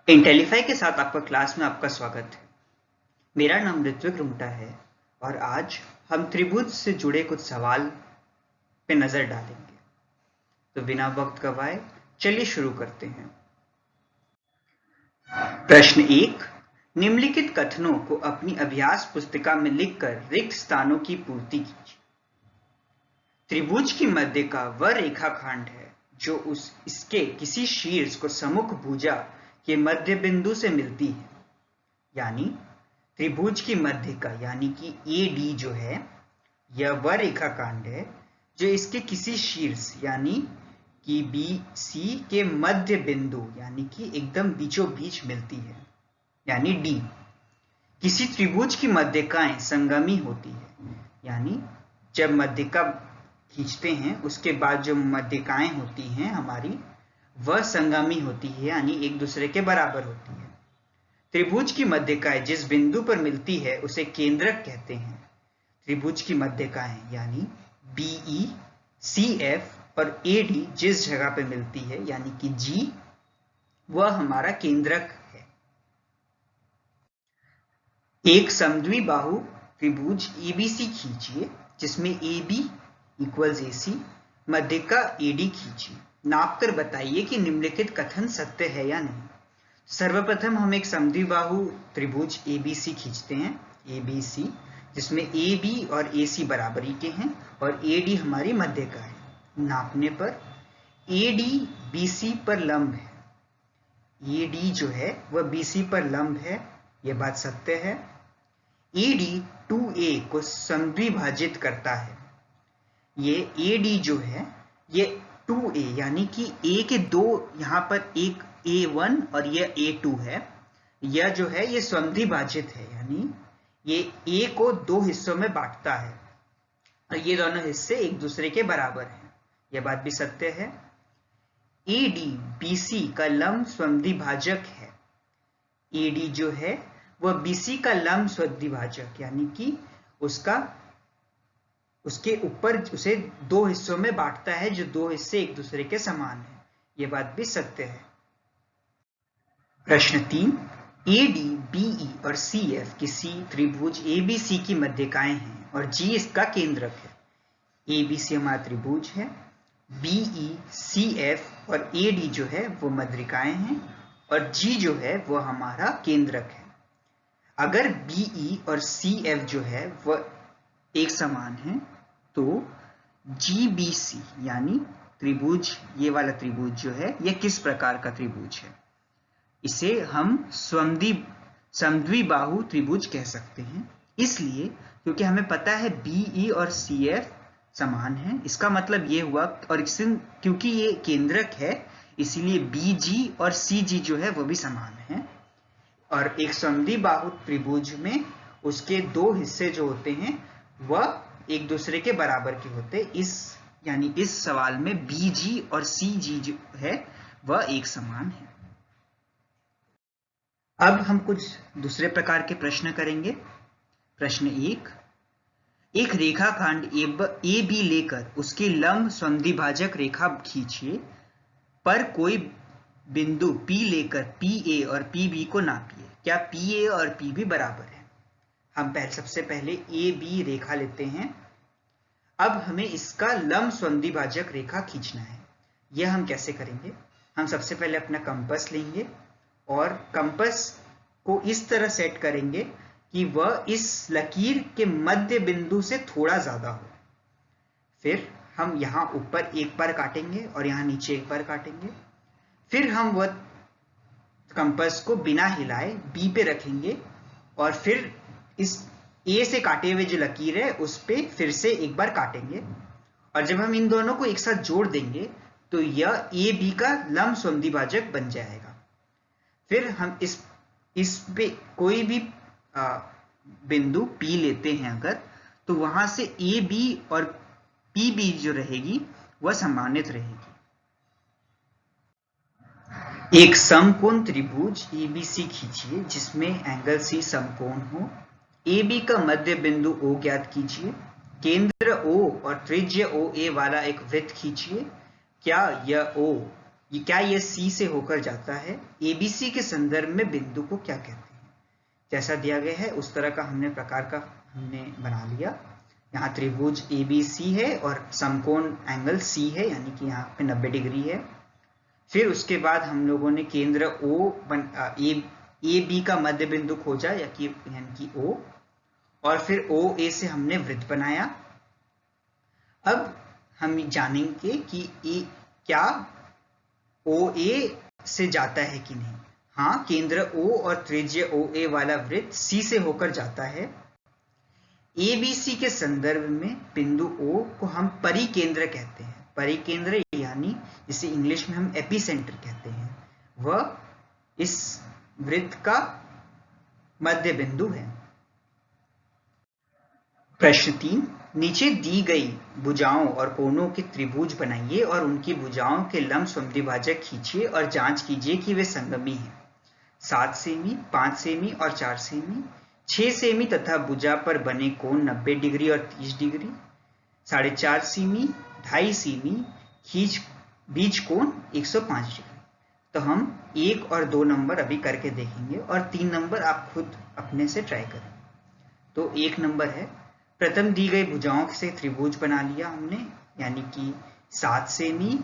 इंटेलीफाई के साथ आपका क्लास में आपका स्वागत है। मेरा नाम ऋत्विक रुंगटा है और आज हम त्रिभुज से जुड़े कुछ सवाल पे नजर डालेंगे। तो बिना वक्त गवाए चलिए शुरू करते हैं। प्रश्न 1, निम्नलिखित कथनों को अपनी अभ्यास पुस्तिका में लिखकर रिक्त स्थानों की पूर्ति कीजिए। त्रिभुज की मध्य का वह रेखाखंड है जो इसके किसी शीर्ष को सम्मुख भुजा के मध्य बिंदु से मिलती है। यानी त्रिभुज की मध्य का यानी कि AD जो है यह वह रेखाखंड है जो इसके किसी शीर्ष यानी कि BC के मध्य बिंदु यानी कि एकदम बीचों बीच मिलती है यानी D। किसी त्रिभुज की मध्यकाएं संगमी होती है यानी जब मध्यिका खींचते हैं उसके बाद जो मध्यिकाएं होती हैं हमारी वह संगमी होती है यानी एक दूसरे के बराबर होती है। त्रिभुज की मध्यकाएं जिस बिंदु पर मिलती है उसे केंद्रक कहते हैं। त्रिभुज की मध्यकाएं यानी BE, CF और AD जिस जगह पे मिलती है यानी कि G वह हमारा केंद्रक है। एक समद्विबाहु त्रिभुज ABC खींचिए जिसमें AB = AC, मध्यिका AD खींचिए। नापकर बताइए कि निम्नलिखित कथन सत्य है या नहीं। सर्वप्रथम हम एक समद्विबाहु त्रिभुज ABC खींचते हैं ABC, जिसमें AB और AC बराबरी के हैं और AD हमारी मध्यिका है। नापने पर AD BC पर लंब है। AD जो है वह BC पर लंब है, यह बात सत्य है। AD 2A को समद्विभाजित करता है। ये AD जो है ये 2A यानी कि A के दो यहाँ पर एक A1 और यह A2 है, यह जो है ये समद्विभाजित है यानी ये A को दो हिस्सों में बांटता है और ये दोनों हिस्से एक दूसरे के बराबर हैं, यह बात भी सत्य है। AD BC का लंब समद्विभाजक है। AD जो है वह BC का लंब समद्विभाजक यानी कि उसके ऊपर उसे दो हिस्सों में बांटता है जो दो हिस्से एक दूसरे के समान है, यह बात भी सत्य है। प्रश्न 3, AD, BE और CF किसी त्रिभुज ABC की मध्यकाएं हैं और G इसका केंद्रक है। ABC हमारा त्रिभुज है, BE, CF और AD जो है वो मध्यकाएं हैं और G जो है वो हमारा केंद्रक है। अगर BE और CF जो है वह एक समान है तो GBC यानी त्रिभुज, ये वाला त्रिभुज जो है यह किस प्रकार का त्रिभुज है। इसे हम समद्विबाहु त्रिभुज कह सकते हैं, इसलिए क्योंकि हमें पता है BE और CF समान है। इसका मतलब ये हुआ और क्योंकि ये केंद्रक है इसीलिए BG और CG जो है वो भी समान है। और एक समद्विबाहु त्रिभुज में उसके दो हिस्से जो होते हैं वह एक दूसरे के बराबर के होते। इस सवाल में BG और CG जो है वह एक समान है। अब हम कुछ दूसरे प्रकार के प्रश्न करेंगे। प्रश्न 1, एक रेखाखंड AB लेकर उसके लंब समद्विभाजक रेखा खींचिए पर कोई बिंदु P लेकर PA और PB को नापिए। क्या PA और PB बराबर है? हम सबसे पहले AB रेखा लेते हैं। अब हमें इसका लंब समद्विभाजक रेखा खींचना है। यह हम कैसे करेंगे? हम सबसे पहले अपना कंपास लेंगे और कंपास को इस तरह सेट करेंगे कि वह इस लकीर के मध्य बिंदु से थोड़ा ज्यादा हो। फिर हम यहाँ ऊपर एक बार काटेंगे और यहाँ नीचे एक बार काटेंगे। फिर हम वह कंपास को बिना हिलाए B पे रखेंगे और फिर इस A से काटे हुए जो लकीर है उस पे फिर से एक बार काटेंगे और जब हम इन दोनों को एक साथ जोड़ देंगे तो यह AB का लंब समद्विभाजक बन जाएगा। फिर हम इस पे कोई भी बिंदु P लेते हैं अगर, तो वहां से AB और PB जो रहेगी वह समानित रहेगी। एक समकोण त्रिभुज ABC खींचिए जिसमें एंगल C समकोण हो। AB का मध्य बिंदु O ज्ञात कीजिए। केंद्र O और त्रिज्या OA वाला एक वृत्त खींचिए। क्या यह O क्या ये सी से होकर जाता है? एबीसी के संदर्भ में बिंदु को क्या कहते हैं? जैसा दिया गया है उस तरह का हमने प्रकार का हमने बना लिया। यहाँ त्रिभुज एबीसी है और समकोण एंगल सी है, यानी कि यहाँ पे 90 डिग्री है। फिर उसके बाद हम लोगों ने केंद्र ओ ए बी का मध्य बिंदु खोजा, यानी कि ओ, और फिर ओ ए से हमने वृत्त बनाया। अब हम जानेंगे कि क्या ओ ए से जाता है कि नहीं। हाँ, केंद्र O और त्रिज्य OA वाला वृत्त C से होकर जाता है। ABC के संदर्भ में बिंदु O को हम परिकेंद्र कहते हैं। परिकेंद्र यानी जिसे इंग्लिश में हम एपिसेंटर कहते हैं, वह इस वृत्त का मध्य बिंदु है। प्रश्न 3, नीचे दी गई भुजाओं और कोणों के त्रिभुज बनाइए और उनकी भुजाओं के लंब समद्विभाजक खींचिए और जांच कीजिए कि वे संगमी हैं। 7 सेमी, 5 सेमी और 4 सेमी, 6 सेमी तथा भुजा पर बने कोण 90 डिग्री और 30 डिग्री, 4.5 सेमी, 2.5 सेमी, बीज कोण 105 डिग्री। तो हम 1 और 2 नंबर अभी करके देखेंगे और 3 नंबर आप खुद अपने से ट्राई करें। तो 1 नंबर है, प्रथम दी गई भुजाओं से त्रिभुज बना लिया हमने, यानी कि 7 सेमी,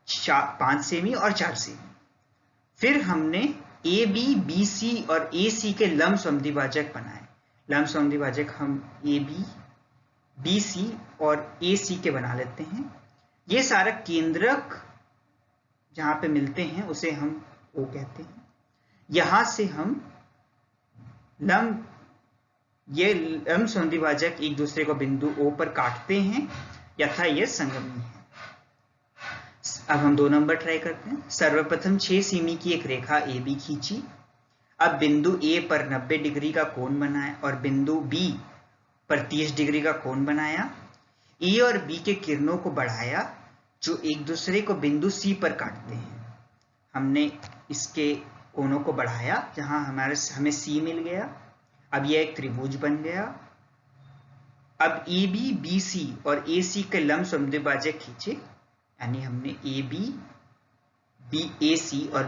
5 सेमी और 4 सेमी। फिर हमने ए बी, बी सी और ए सी के लंब समद्विभाजक बनाए। लंब समद्विभाजक हम ए बी, बी सी और ए सी के बना लेते हैं। ये सारा केंद्रक जहां पे मिलते हैं उसे हम ओ कहते हैं। यहां से हम ये लंब समद्विभाजक एक दूसरे को बिंदु O पर काटते हैं, यथा ये संगमी है। अब हम 2 नंबर ट्राई करते हैं। सर्वप्रथम 6 सेमी की एक रेखा AB खींची। अब बिंदु A पर 90 डिग्री का कोण बनाया और बिंदु B पर 30 डिग्री का कोण बनाया। A और B के किरणों को बढ़ाया जो एक दूसरे को बिंदु C पर काटते हैं। हमने इसके कोणों को बढ़ाया जहां हमें C मिल गया। अब यह एक त्रिभुज बन गया। अब AB, BC और AC के लंब समद्विभाजक खींचे, यानी हमने AB, BAC और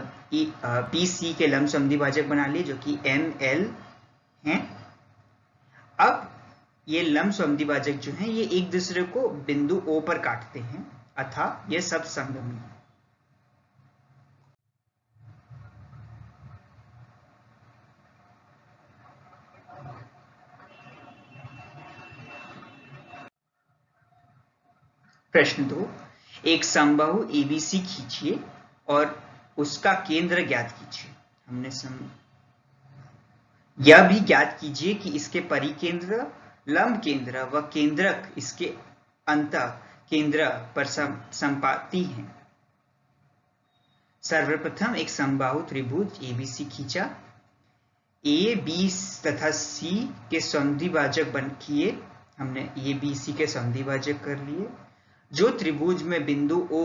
BC के लंब समद्विभाजक बना लिए जो कि ML हैं। अब ये लंब समद्विभाजक जो हैं ये एक दूसरे को बिंदु O पर काटते हैं, अतः ये सब संगमी है। प्रश्न 2, एक समबाहु ABC खींचिए और उसका केंद्र ज्ञात कीजिए। हमने यह भी ज्ञात कीजिए कि इसके परिकेंद्र, लंब केंद्र व केंद्रक इसके अंत केंद्र पर संपाती हैं। सर्वप्रथम एक समबाहु त्रिभुज ABC खींचा। A, B तथा C के समद्विभाजक किए। हमने A, B, C के समद्विभाजक कर लिए जो त्रिभुज में बिंदु O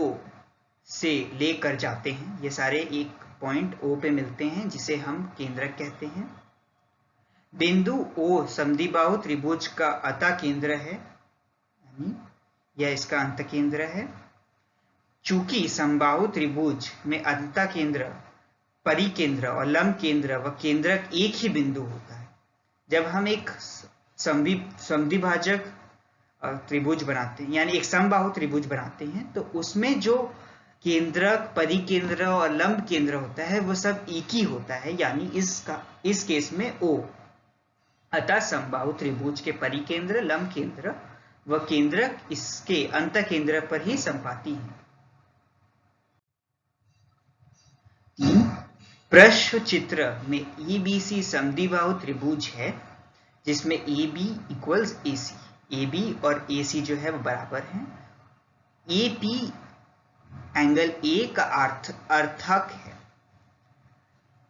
से लेकर जाते हैं। ये सारे एक पॉइंट O पे मिलते हैं जिसे हम केंद्रक कहते हैं। बिंदु O समद्विबाहु त्रिभुज का अतः केंद्र है, यानी यह इसका अंत केंद्र है। चूंकि समबाहु त्रिभुज में अंत केंद्र, परिकेंद्र और लंब केंद्र व केंद्रक एक ही बिंदु होता है, जब हम एक समद्विभाजक त्रिभुज बनाते हैं, यानी एक समबाहु त्रिभुज बनाते हैं, तो उसमें जो केंद्रक, परिकेंद्र और लंब केंद्र होता है वो सब एक ही होता है, यानी इस केस में O। अतः समबाहु त्रिभुज के परिकेंद्र, लंब केंद्र व केंद्रक इसके अंत केंद्र पर ही संपाती है। 3, प्रश्न चित्र में ABC समद्विबाहु त्रिभुज है जिसमें AB इक्वल्स AC। AB और AC जो है वो बराबर हैं। AP एंगल A का अर्थक है।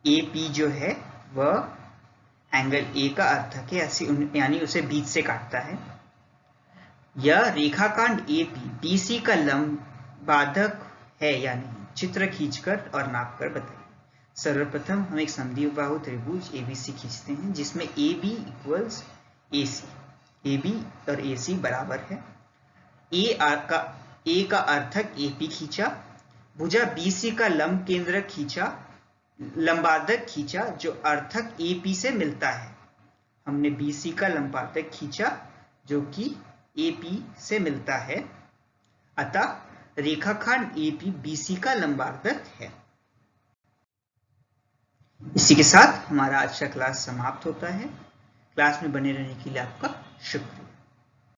AP जो है वह एंगल A का अर्थक है, यानी उसे बीच से काटता है। यह रेखाखंड AP BC का लंबाधक है या नहीं, चित्र खींचकर और नापकर बताइए। सर्वप्रथम हम एक समद्विबाहु त्रिभुज ABC खींचते हैं जिसमें AB इक्वल्स AC। AB और AC बराबर है। A का अर्थक AP खींचा, भुजा BC का लंब केंद्रक खींचा, लंबार्धक खींचा जो अर्थक AP से मिलता है। हमने BC का लंबार्धक खींचा जो कि AP से मिलता है, अतः रेखाखंड AP BC का लंबार्धक है। इसी के साथ हमारा आज का क्लास समाप्त होता है। क्लास में बने रहने के लिए आपका शुक्रिया।